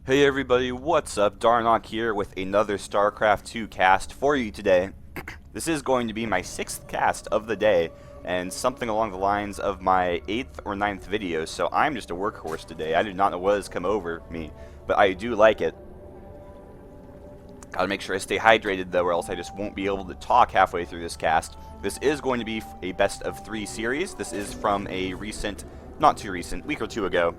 Hey everybody, what's up? Darnock here with another StarCraft 2 cast for you today. This is going to be my 6th cast of the day, and something along the lines of my 8th or 9th video, so I'm just a workhorse today. I do not know what has come over me, but I do like it. Gotta make sure I stay hydrated though, or else I just won't be able to talk halfway through this cast. This is going to be a best of 3 series. This is from a recent, not too recent, week or two ago,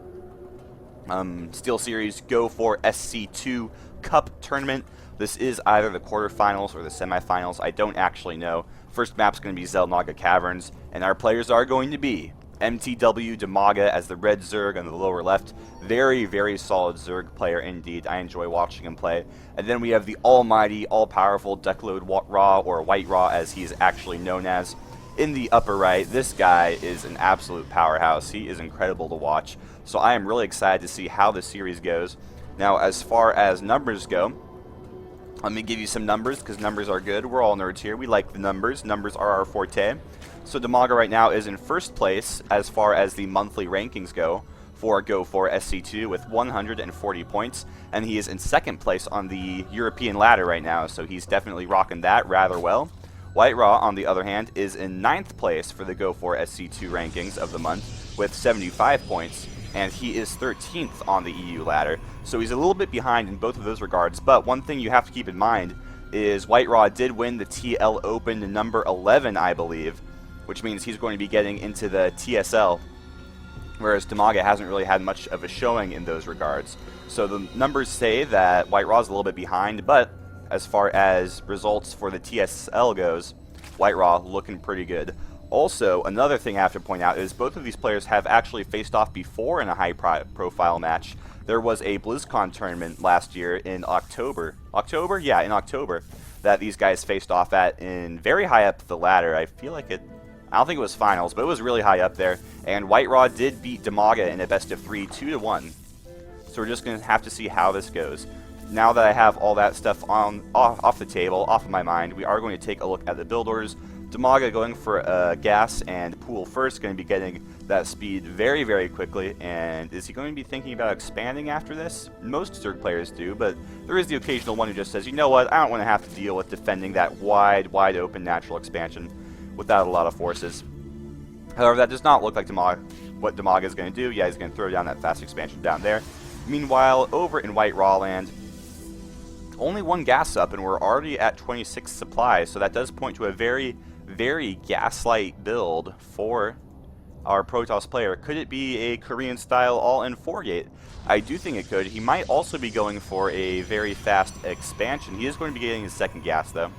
Steel Series Go for SC2 Cup Tournament. This is either the quarterfinals or the semifinals. I don't actually know. First map's going to be Zelnaga Caverns, and our players are going to be MTW Dimaga as the red Zerg on the lower left. Very, very solid Zerg player indeed. I enjoy watching him play. And then we have the almighty, all-powerful DuckloadRa, or WhiteRa as he is actually known as. In the upper right, this guy is an absolute powerhouse. He is incredible to watch. So I am really excited to see how this series goes. Now, as far as numbers go, let me give you some numbers, because numbers are good. We're all nerds here. We like the numbers. Numbers are our forte. So Dimaga right now is in first place as far as the monthly rankings go for Go for SC2 with 140 points. And he is in second place on the European ladder right now, so he's definitely rocking that rather well. WhiteRa, on the other hand, is in 9th place for the Go for SC2 rankings of the month with 75 points, and he is 13th on the EU ladder. So he's a little bit behind in both of those regards, but one thing you have to keep in mind is WhiteRa did win the TL Open number 11, I believe, which means he's going to be getting into the TSL, whereas Dimaga hasn't really had much of a showing in those regards. So the numbers say that WhiteRa is a little bit behind, but as far as results for the TSL goes, WhiteRa looking pretty good. Also, another thing I have to point out is both of these players have actually faced off before in a high-profile match. There was a BlizzCon tournament last year in October. October? Yeah, in October, that these guys faced off at in very high up the ladder. I feel like it... I don't think it was finals, but it was really high up there. And WhiteRa did beat Dimaga in a best-of-3, 2-1. So we're just going to have to see how this goes. Now that I have all that stuff off the table, off of my mind, we are going to take a look at the build orders. Dimaga going for gas and pool first, going to be getting that speed very, very quickly. And is he going to be thinking about expanding after this? Most Zerg players do, but there is the occasional one who just says, you know what, I don't want to have to deal with defending that wide open natural expansion without a lot of forces. However, that does not look like what Dimaga is going to do. Yeah, he's going to throw down that fast expansion down there. Meanwhile, over in WhiteRa land, only one gas up, and we're already at 26 supply, so that does point to a very, very gaslight build for our Protoss player. Could it be a Korean-style all-in 4-gate? I do think it could. He might also be going for a very fast expansion. He is going to be getting his second gas, though.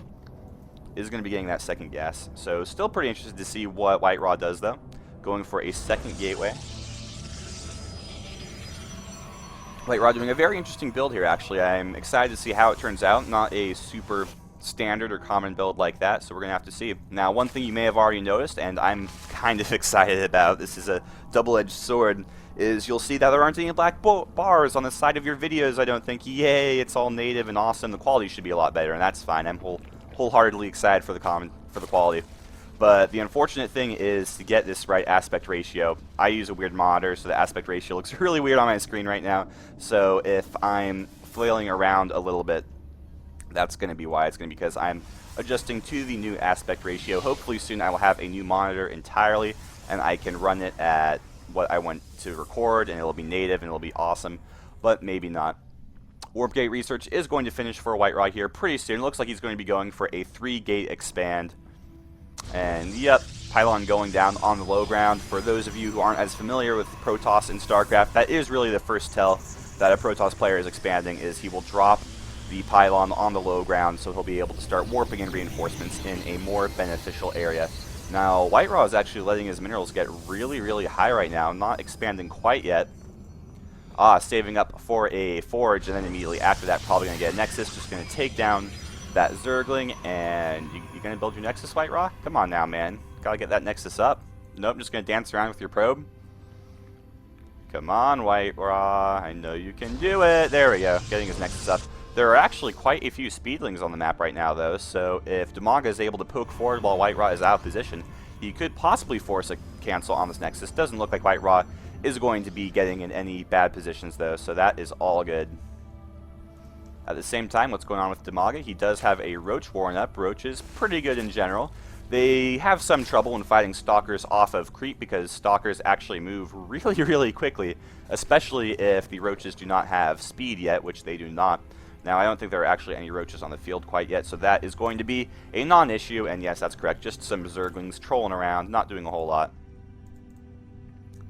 Is going to be getting that second gas. So still pretty interested to see what WhiteRa does, though. Going for a second gateway. WhiteRa doing a very interesting build here, actually. I'm excited to see how it turns out. Not a super standard or common build like that, so we're going to have to see. Now, one thing you may have already noticed, and I'm kind of excited about, this is a double-edged sword, is you'll see that there aren't any black bars on the side of your videos, I don't think. Yay, it's all native and awesome. The quality should be a lot better, and that's fine. I'm wholeheartedly excited for the quality. But the unfortunate thing is to get this right aspect ratio. I use a weird monitor, so the aspect ratio looks really weird on my screen right now. So if I'm flailing around a little bit, that's going to be why. It's going to be because I'm adjusting to the new aspect ratio. Hopefully soon I will have a new monitor entirely, and I can run it at what I want to record, and it'll be native, and it'll be awesome. But maybe not. Warp Gate research is going to finish for WhiteRa here pretty soon. Looks like he's going to be going for a 3-gate expand. And yep, pylon going down on the low ground. For those of you who aren't as familiar with Protoss and StarCraft, that is really the first tell that a Protoss player is expanding, is he will drop the pylon on the low ground, so he'll be able to start warping in reinforcements in a more beneficial area. Now, WhiteRa is actually letting his minerals get really, really high right now, not expanding quite yet. Saving up for a forge, and then immediately after that, probably going to get a Nexus, just going to take down that Zergling. And you gonna build your Nexus, WhiteRa? Come on now, man. Gotta get that Nexus up. Nope, just gonna dance around with your probe. Come on, WhiteRa. I know you can do it. There we go. Getting his Nexus up. There are actually quite a few speedlings on the map right now, though, so if Dimaga is able to poke forward while WhiteRa is out of position, he could possibly force a cancel on this Nexus. Doesn't look like WhiteRa is going to be getting in any bad positions, though, so that is all good. At the same time, what's going on with Dimaga? He does have a Roach Warren up. Roach is pretty good in general. They have some trouble in fighting Stalkers off of creep because Stalkers actually move really, really quickly, especially if the Roaches do not have speed yet, which they do not. Now, I don't think there are actually any Roaches on the field quite yet, so that is going to be a non-issue, and yes, that's correct, just some Zerglings trolling around, not doing a whole lot.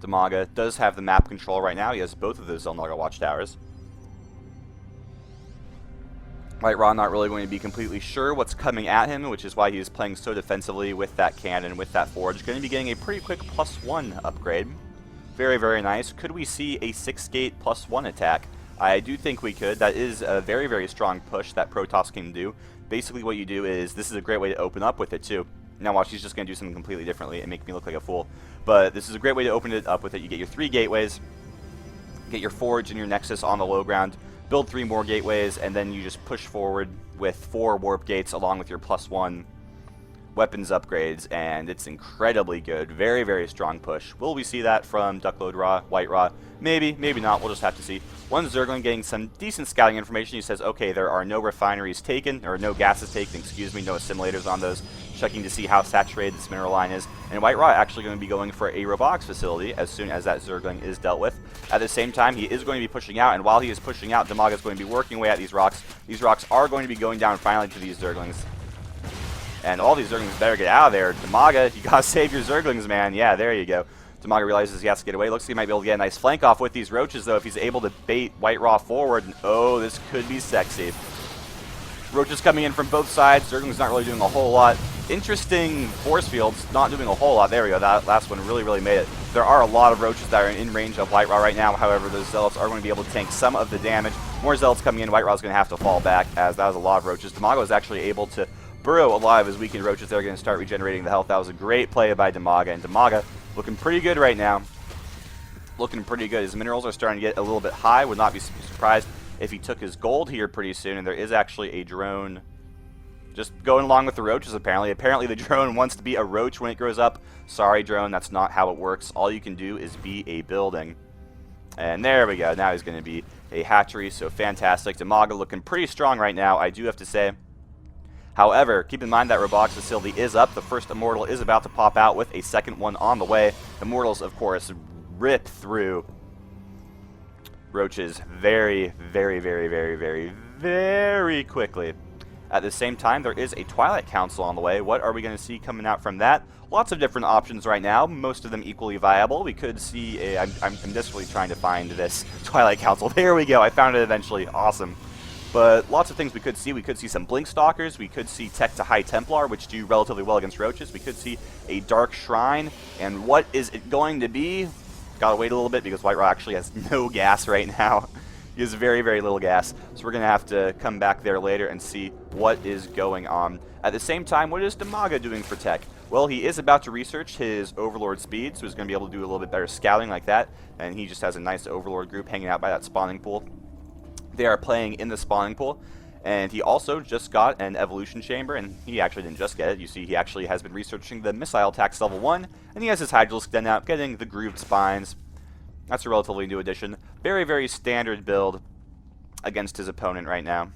Dimaga does have the map control right now. He has both of those Zelnaga watchtowers. WhiteRa not really going to be completely sure what's coming at him, which is why he is playing so defensively with that cannon, with that forge. Going to be getting a pretty quick +1 upgrade. Very, very nice. Could we see a 6-gate +1 attack? I do think we could. That is a very, very strong push that Protoss can do. Basically what you do is, this is a great way to open up with it too. Now watch, he's just going to do something completely differently and make me look like a fool. But this is a great way to open it up with it. You get your 3 gateways, get your forge and your nexus on the low ground, build 3 more gateways, and then you just push forward with 4 warp gates along with your +1 weapons upgrades, and it's incredibly good. Very, very strong push. Will we see that from Duckload WhiteRa? Maybe, maybe not. We'll just have to see. One Zergling getting some decent scouting information. He says, okay, there are no refineries taken, or no gases taken, excuse me, no assimilators on those. Checking to see how saturated this mineral line is. And WhiteRa actually going to be going for a robotics facility as soon as that Zergling is dealt with. At the same time, he is going to be pushing out, and while he is pushing out, Dimaga is going to be working away at these rocks. These rocks are going to be going down finally to these Zerglings. And all these Zerglings better get out of there. Dimaga, you gotta save your Zerglings, man. Yeah, there you go. Dimaga realizes he has to get away. Looks like he might be able to get a nice flank off with these Roaches, though, if he's able to bait WhiteRa forward. And, oh, this could be sexy. Roaches coming in from both sides. Zergling's not really doing a whole lot. Interesting force fields, not doing a whole lot. There we go. That last one really, really made it. There are a lot of Roaches that are in range of WhiteRa right now. However, those Zealots are going to be able to tank some of the damage. More Zealots coming in. WhiteRa's going to have to fall back, as that was a lot of Roaches. Dimaga was actually able to burrow a lot of his weakened Roaches. They're going to start regenerating the health. That was a great play by Dimaga, and Dimaga looking pretty good right now. Looking pretty good. His minerals are starting to get a little bit high. Would not be surprised if he took his gold here pretty soon, and there is actually a drone just going along with the Roaches, apparently. Apparently the drone wants to be a Roach when it grows up. Sorry, drone, that's not how it works. All you can do is be a building. And there we go. Now he's going to be a hatchery, so fantastic. Dimaga looking pretty strong right now, I do have to say. However, keep in mind that robotics facility is up. The first Immortal is about to pop out with a second one on the way. Immortals, of course, rip through Roaches very, very, very, very, very, very quickly. At the same time, there is a Twilight Council on the way. What are we going to see coming out from that? Lots of different options right now, most of them equally viable. We could see a... I'm desperately trying to find this Twilight Council. There we go. I found it eventually. Awesome. But lots of things we could see. We could see some Blink Stalkers. We could see Tech to High Templar, which do relatively well against Roaches. We could see a Dark Shrine. And what is it going to be? Gotta wait a little bit because WhiteRa actually has no gas right now. He has very, very little gas. So we're going to have to come back there later and see what is going on. At the same time, what is Dimaga doing for tech? Well, he is about to research his Overlord speed, so he's going to be able to do a little bit better scouting like that. And he just has a nice Overlord group hanging out by that spawning pool. They are playing in the spawning pool. And he also just got an evolution chamber, and he actually didn't just get it. You see, he actually has been researching the missile attacks level 1, and he has his Hydralisk den out, getting the grooved spines. That's a relatively new addition. Very, very standard build against his opponent right now.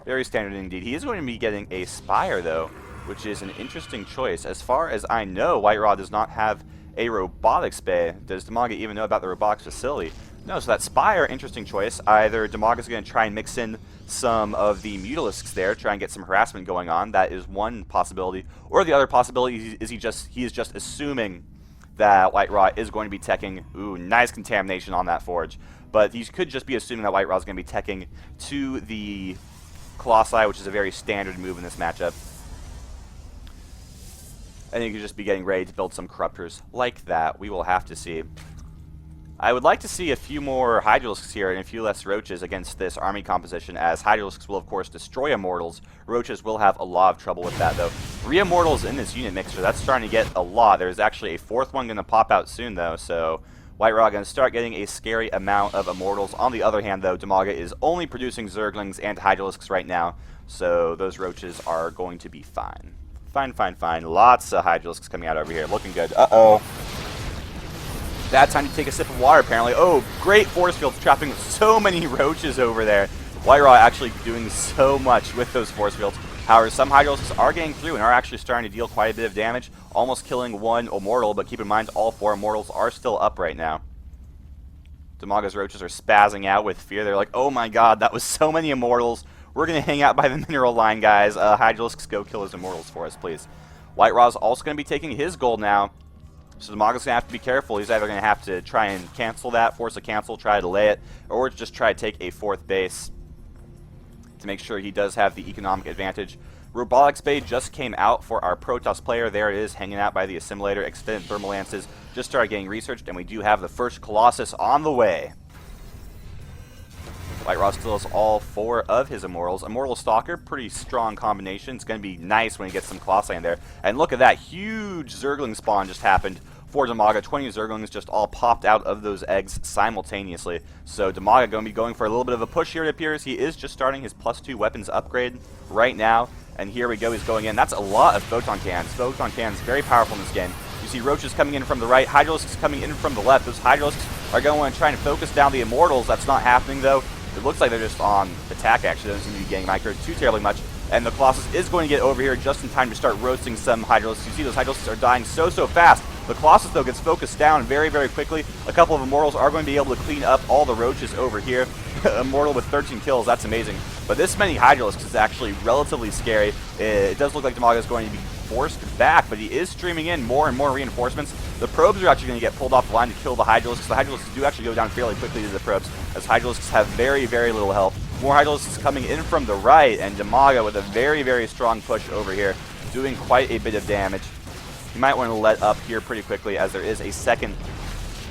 Very standard indeed. He is going to be getting a Spire, though, which is an interesting choice. As far as I know, WhiteRa does not have a robotics bay. Does Dimaga even know about the robotics facility? No, so that Spire, interesting choice. Either Dimaga's going to try and mix in some of the Mutalisks there, try and get some harassment going on. That is one possibility. Or the other possibility is he is just assuming that WhiteRa is going to be teching. Ooh, nice contamination on that forge. But he could just be assuming that WhiteRa is going to be teching to the Colossi, which is a very standard move in this matchup. And he could just be getting ready to build some Corruptors like that. We will have to see. I would like to see a few more Hydralisks here and a few less Roaches against this army composition, as Hydralisks will, of course, destroy Immortals. Roaches will have a lot of trouble with that, though. 3 Immortals in this unit mixture, that's starting to get a lot. There's actually a 4th one going to pop out soon, though, so WhiteRa going to start getting a scary amount of Immortals. On the other hand, though, Dimaga is only producing Zerglings and Hydralisks right now, so those Roaches are going to be fine. Fine, fine, fine. Lots of Hydralisks coming out over here. Looking good. Uh-oh. Bad time to take a sip of water, apparently. Oh, great force field trapping so many Roaches over there. WhiteRa actually doing so much with those force fields. However, some Hydralisks are getting through and are actually starting to deal quite a bit of damage, almost killing one Immortal, but keep in mind all 4 Immortals are still up right now. Dimaga's roaches are spazzing out with fear. They're like, oh my god, that was so many Immortals. We're going to hang out by the mineral line, guys. Hydralisks, go kill his Immortals for us, please. WhiteRa's also going to be taking his gold now. So Dimaga's going to have to be careful. He's either going to have to try and cancel that, force a cancel, try to delay it, or just try to take a 4th base to make sure he does have the economic advantage. Robotics Bay just came out for our Protoss player. There it is, hanging out by the assimilator. Extended Thermal Lances just started getting researched, and we do have the first Colossus on the way. WhiteRa still has all 4 of his Immortals. Immortal Stalker, pretty strong combination. It's going to be nice when he gets some Colossi in there. And look at that, huge Zergling spawn just happened for Dimaga. 20 Zerglings just all popped out of those eggs simultaneously. So Dimaga going to be going for a little bit of a push here, it appears. He is just starting his +2 weapons upgrade right now. And here we go, he's going in. That's a lot of Photon Cannons. Photon Cannons, very powerful in this game. You see Roaches coming in from the right, Hydralisks coming in from the left. Those Hydralisks are going to want to try and focus down the Immortals. That's not happening, though. It looks like they're just on attack, actually. Doesn't seem to be getting microed too terribly much. And the Colossus is going to get over here just in time to start roasting some Hydralisks. You see those Hydralisks are dying so fast. The Colossus, though, gets focused down very quickly. A couple of Immortals are going to be able to clean up all the Roaches over here. Immortal with 13 kills, that's amazing. But this many Hydralisks is actually relatively scary. It does look like Dimaga is going to be forced back, but he is streaming in more and more reinforcements. The probes are actually going to get pulled off the line to kill the Hydralisks. The Hydralisks do actually go down fairly quickly to the probes, as Hydralisks have very little health. More Hydralisks coming in from the right, and Dimaga with a very strong push over here, doing quite a bit of damage. You might want to let up here pretty quickly, as there is a second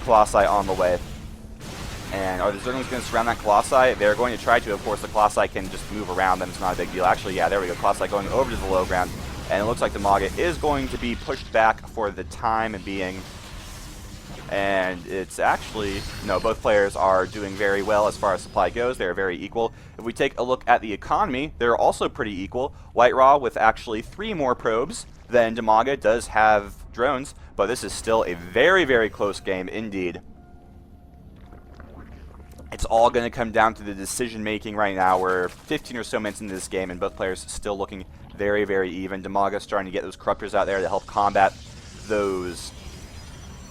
Colossi on the way. And are the Zerglings going to surround that Colossi? They're going to try to. Of course, the Colossi can just move around them. It's not a big deal. Actually, yeah, there we go. Colossi going over to the low ground. And it looks like Dimaga is going to be pushed back for the time being. And it's actually, no, both players are doing very well as far as supply goes. They're very equal. If we take a look at the economy, they're also pretty equal. WhiteRa with actually 3 more probes than Dimaga does have drones, but this is still a very close game indeed. It's all going to come down to the decision making right now. We're 15 or so minutes into this game, and both players still looking very even. Dimaga starting to get those Corruptors out there to help combat those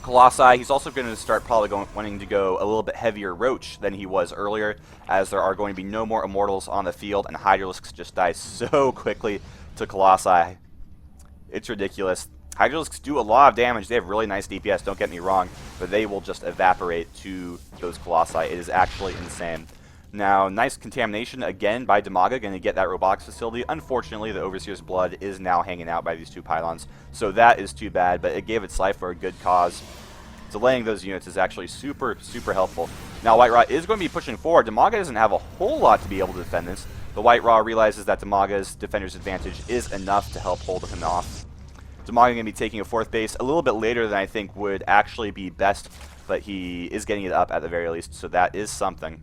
Colossi. He's also going to start probably wanting to go a little bit heavier Roach than he was earlier, as there are going to be no more Immortals on the field, and Hydralisks just die so quickly to Colossi. It's ridiculous. Hydralisks do a lot of damage. They have really nice DPS, don't get me wrong, but they will just evaporate to those Colossi. It is actually insane. Now, nice contamination again by Dimaga, going to get that robotics facility. Unfortunately, the Overseer's blood is now hanging out by these 2 pylons, so that is too bad, but it gave its life for a good cause. Delaying those units is actually super helpful. Now, WhiteRa is going to be pushing forward. Dimaga doesn't have a whole lot to be able to defend this. The WhiteRa realizes that Dimaga's defender's advantage is enough to help hold him off. Dimaga going to be taking a 4th base a little bit later than I think would actually be best, but he is getting it up at the very least, so that is something.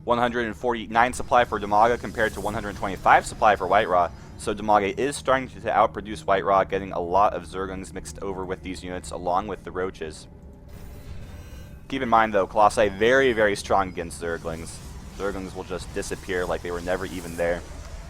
149 supply for Dimaga compared to 125 supply for WhiteRa, so Dimaga is starting to outproduce WhiteRa, getting a lot of Zerglings mixed over with these units along with the Roaches. Keep in mind though, Colossi very strong against Zerglings. Zerglings will just disappear like they were never even there.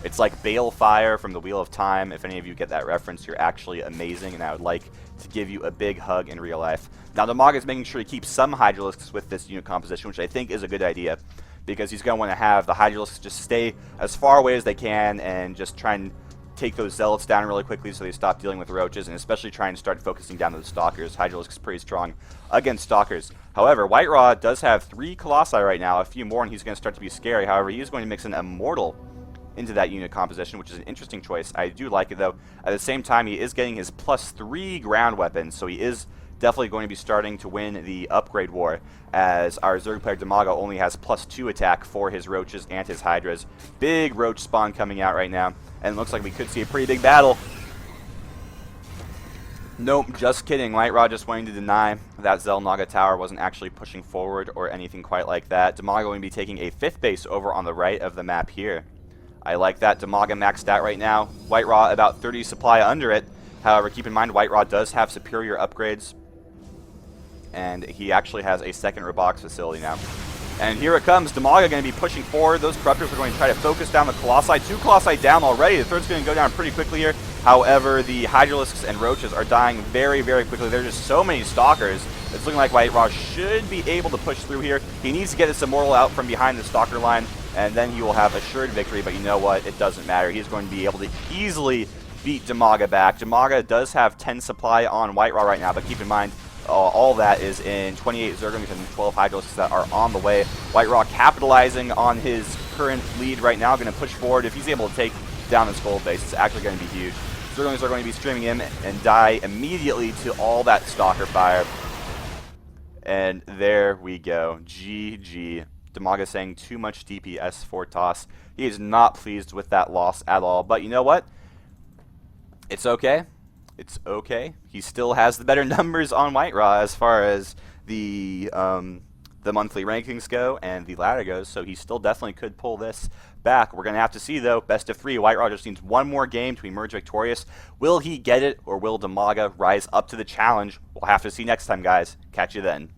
It's like Balefire from the Wheel of Time. If any of you get that reference, you're actually amazing, and I would like to give you a big hug in real life. Now, Dimaga is making sure to keep some Hydralisks with this unit composition, which I think is a good idea, because he's going to want to have the Hydralisks just stay as far away as they can and just try and take those Zealots down really quickly so they stop dealing with Roaches, and especially try and start focusing down those Stalkers. Hydralisk is pretty strong against Stalkers. However, WhiteRa does have 3 Colossi right now, a few more, and he's going to start to be scary. However, he is going to mix an Immortal into that unit composition, which is an interesting choice. I do like it, though. At the same time, he is getting his +3 ground weapons, so he is definitely going to be starting to win the upgrade war, as our Zerg player Dimaga only has +2 attack for his Roaches and his Hydras. Big Roach spawn coming out right now, and it looks like we could see a pretty big battle. Nope, just kidding. WhiteRa just wanting to deny that Xel'Naga Tower wasn't actually pushing forward or anything quite like that. Dimaga going to be taking a 5th base over on the right of the map here. I like that. Dimaga maxed out right now. WhiteRa about 30 supply under it. However, keep in mind WhiteRa does have superior upgrades, and he actually has a 2nd robotics facility now. And here it comes. Dimaga going to be pushing forward. Those Corruptors are going to try to focus down the Colossi. 2 Colossi down already. The third's going to go down pretty quickly here. However, the Hydralisks and Roaches are dying very, very quickly. There's just so many Stalkers. It's looking like WhiteRa should be able to push through here. He needs to get this Immortal out from behind the Stalker line, and then he will have assured victory. But you know what? It doesn't matter. He's going to be able to easily beat Dimaga back. Dimaga does have 10 supply on WhiteRa right now, but keep in mind, all that is in 28 Zerglings and 12 Hydralisks that are on the way. WhiteRa capitalizing on his current lead right now, going to push forward. If he's able to take down this gold base, it's actually going to be huge. Zerglings are going to be streaming in and die immediately to all that Stalker fire. And there we go. GG. Dimaga saying too much DPS for toss. He is not pleased with that loss at all. But you know what? It's okay. It's okay. He still has the better numbers on WhiteRa as far as the monthly rankings go and the ladder goes, so he still definitely could pull this back. We're going to have to see, though. Best of 3. WhiteRa just needs one more game to emerge victorious. Will he get it, or will Dimaga rise up to the challenge? We'll have to see next time, guys. Catch you then.